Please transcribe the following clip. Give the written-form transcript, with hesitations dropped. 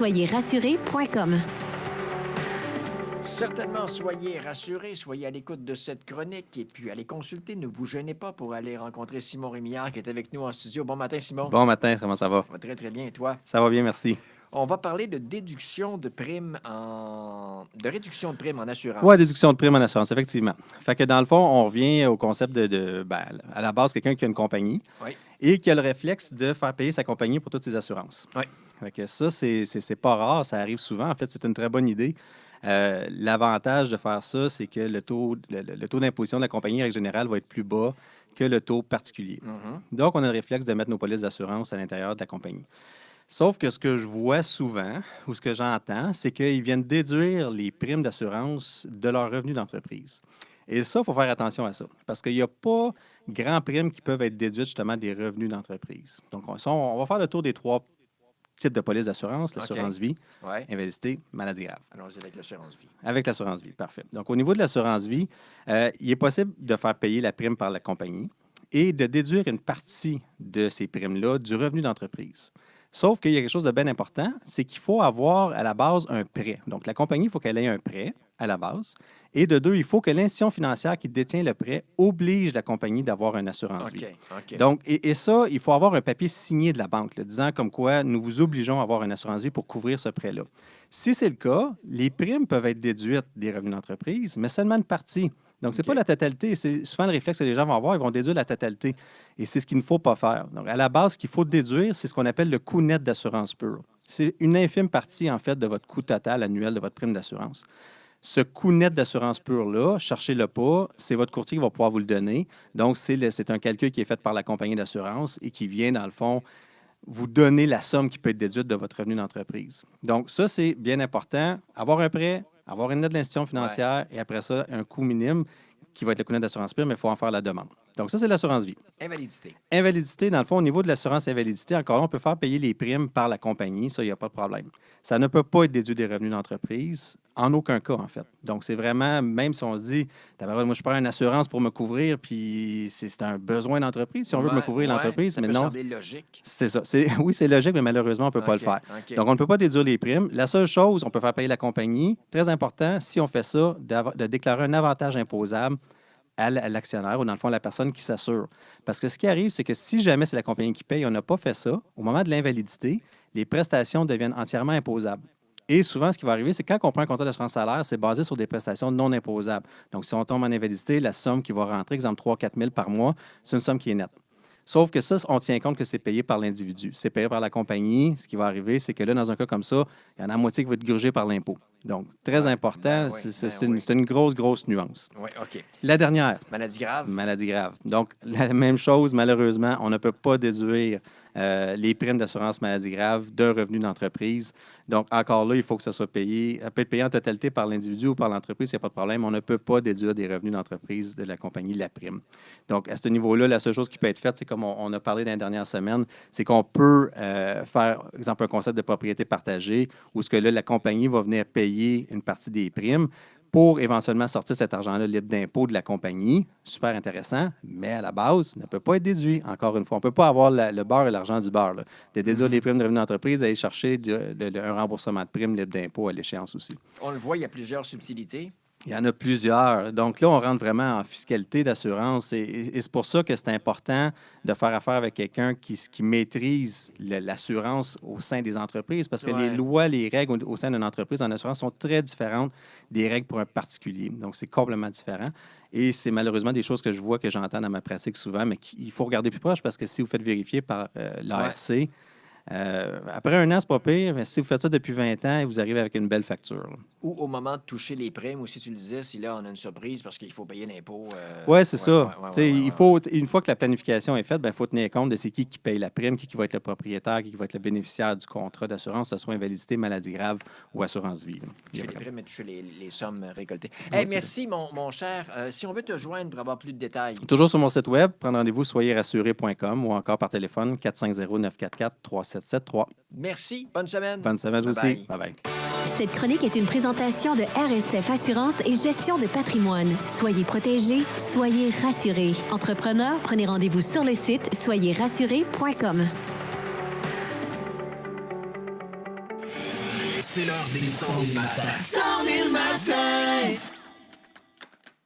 soyezrassurés.com. Certainement, soyez rassurés, soyez à l'écoute de cette chronique et puis allez consulter. Ne vous gênez pas pour aller rencontrer Simon Rémillard qui est avec nous en studio. Bon matin, Simon. Bon matin, comment ça va? Ça va très, très bien. Et toi? Ça va bien, merci. On va parler de déduction de primes de réduction de primes en assurance. Oui, déduction de prime en assurance, effectivement. Fait que dans le fond, on revient au concept à la base, quelqu'un qui a une compagnie Oui. et qui a le réflexe de faire payer sa compagnie pour toutes ses assurances. Oui. Fait que ça, c'est pas rare, ça arrive souvent. En fait, c'est une très bonne idée. L'avantage de faire ça, c'est que le taux d'imposition de la compagnie, en règle générale, va être plus bas que le taux particulier. Mhm. Donc, on a le réflexe de mettre nos polices d'assurance à l'intérieur de la compagnie. Sauf que ce que je vois souvent, ou ce que j'entends, c'est qu'ils viennent déduire les primes d'assurance de leurs revenus d'entreprise. Et ça, il faut faire attention à ça, parce qu'il n'y a pas grand primes qui peuvent être déduites justement des revenus d'entreprise. Donc, on va faire le tour des 3 types de polices d'assurance, l'assurance vie, Oui. invalidité, maladie grave. Allons-y avec l'assurance vie. Avec l'assurance vie, parfait. Donc, au niveau de l'assurance vie, il est possible de faire payer la prime par la compagnie et de déduire une partie de ces primes-là du revenu d'entreprise. Sauf qu'il y a quelque chose de bien important, c'est qu'il faut avoir à la base un prêt. Donc, la compagnie, il faut qu'elle ait un prêt à la base. Et de 2, il faut que l'institution financière qui détient le prêt oblige la compagnie d'avoir une assurance vie. OK. Donc, et ça, il faut avoir un papier signé de la banque, là, disant comme quoi nous vous obligeons à avoir une assurance vie pour couvrir ce prêt-là. Si c'est le cas, les primes peuvent être déduites des revenus d'entreprise, mais seulement une partie. Donc, ce n'est OK. pas la totalité. C'est souvent le réflexe que les gens vont avoir, ils vont déduire la totalité. Et c'est ce qu'il ne faut pas faire. Donc, à la base, ce qu'il faut déduire, c'est ce qu'on appelle le coût net d'assurance pure. C'est une infime partie, en fait, de votre coût total annuel de votre prime d'assurance. Ce coût net d'assurance pure-là, cherchez-le pas, c'est votre courtier qui va pouvoir vous le donner. Donc, c'est un calcul qui est fait par la compagnie d'assurance et qui vient, dans le fond, vous donner la somme qui peut être déduite de votre revenu d'entreprise. Donc, ça, c'est bien important. Avoir un prêt, avoir une note de l'institution financière et après ça, un coût minime qui va être le coût net d'assurance prime, mais il faut en faire la demande. Donc, ça, c'est l'assurance vie. Invalidité. Invalidité, dans le fond, au niveau de l'assurance invalidité, encore là, on peut faire payer les primes par la compagnie. Ça, il n'y a pas de problème. Ça ne peut pas être déduit des revenus d'entreprise, en aucun cas, en fait. Donc, c'est vraiment, même si on se dit, moi, je prends une assurance pour me couvrir, puis c'est un besoin d'entreprise, si on veut me couvrir l'entreprise, ça mais peut non. sembler logique. C'est ça. Oui, c'est logique, mais malheureusement, on ne peut pas le faire. OK. Donc, on ne peut pas déduire les primes. La seule chose, on peut faire payer la compagnie. Très important, si on fait ça, de déclarer un avantage imposable à l'actionnaire ou dans le fond à la personne qui s'assure. Parce que ce qui arrive, c'est que si jamais c'est la compagnie qui paye, on n'a pas fait ça, au moment de l'invalidité, les prestations deviennent entièrement imposables. Et souvent, ce qui va arriver, c'est que quand on prend un contrat d'assurance salaire, c'est basé sur des prestations non imposables. Donc, si on tombe en invalidité, la somme qui va rentrer, exemple 3 000 à 4 000 par mois, c'est une somme qui est nette. Sauf que ça, on tient compte que c'est payé par l'individu. C'est payé par la compagnie. Ce qui va arriver, c'est que là, dans un cas comme ça, il y en a la moitié qui va être grugée par l'impôt. Donc, très important, c'est une grosse nuance. Oui, OK. La dernière. Maladie grave. Maladie grave. Donc, la même chose, malheureusement, on ne peut pas déduire les primes d'assurance maladie grave d'un revenu d'entreprise. Donc, encore là, il faut que ça soit payé. Ça peut être payé en totalité par l'individu ou par l'entreprise, il n'y a pas de problème. On ne peut pas déduire des revenus d'entreprise de la compagnie la prime. Donc, à ce niveau-là, la seule chose qui peut être faite, c'est comme on a parlé dans les dernières semaines, c'est qu'on peut faire, par exemple, un concept de propriété partagée où ce que là, la compagnie va venir payer une partie des primes pour éventuellement sortir cet argent-là libre d'impôt de la compagnie. Super intéressant, mais à la base, ne peut pas être déduit. Encore une fois, on ne peut pas avoir le beurre et l'argent du beurre. Là. De déduire les primes de revenus d'entreprise, aller chercher un remboursement de primes libre d'impôt à l'échéance aussi. On le voit, il y a plusieurs subtilités. Il y en a plusieurs. Donc là, on rentre vraiment en fiscalité d'assurance et c'est pour ça que c'est important de faire affaire avec quelqu'un qui maîtrise l'assurance au sein des entreprises parce que les lois, les règles au sein d'une entreprise en assurance sont très différentes des règles pour un particulier. Donc, c'est complètement différent. Et c'est malheureusement des choses que je vois, que j'entends dans ma pratique souvent, mais qu'il faut regarder plus proche parce que si vous faites vérifier par l'ARC, après 1 an, c'est pas pire, mais si vous faites ça depuis 20 ans, vous arrivez avec une belle facture. Là. Ou au moment de toucher les primes, ou si tu le disais, si là, on a une surprise parce qu'il faut payer l'impôt. Oui, c'est ça. Il faut, une fois que la planification est faite, il faut tenir compte de c'est qui paye la prime, qui va être le propriétaire, qui va être le bénéficiaire du contrat d'assurance, que ce soit invalidité, maladie grave ou assurance vie. Toucher les primes et toucher les sommes récoltées. Ouais, merci, mon cher. Si on veut te joindre pour avoir plus de détails. Toujours sur mon site web, prendre rendez-vous soyezrassurés.com ou encore par téléphone 450-944-3773. Merci. Bonne semaine. Bonne semaine aussi. Bye-bye. Cette chronique est une présentation de RSF Assurance et Gestion de patrimoine. Soyez protégés, soyez rassurés. Entrepreneurs, prenez rendez-vous sur le site soyezrassurés.com. C'est l'heure des 100 000 matins. 100 000 matins.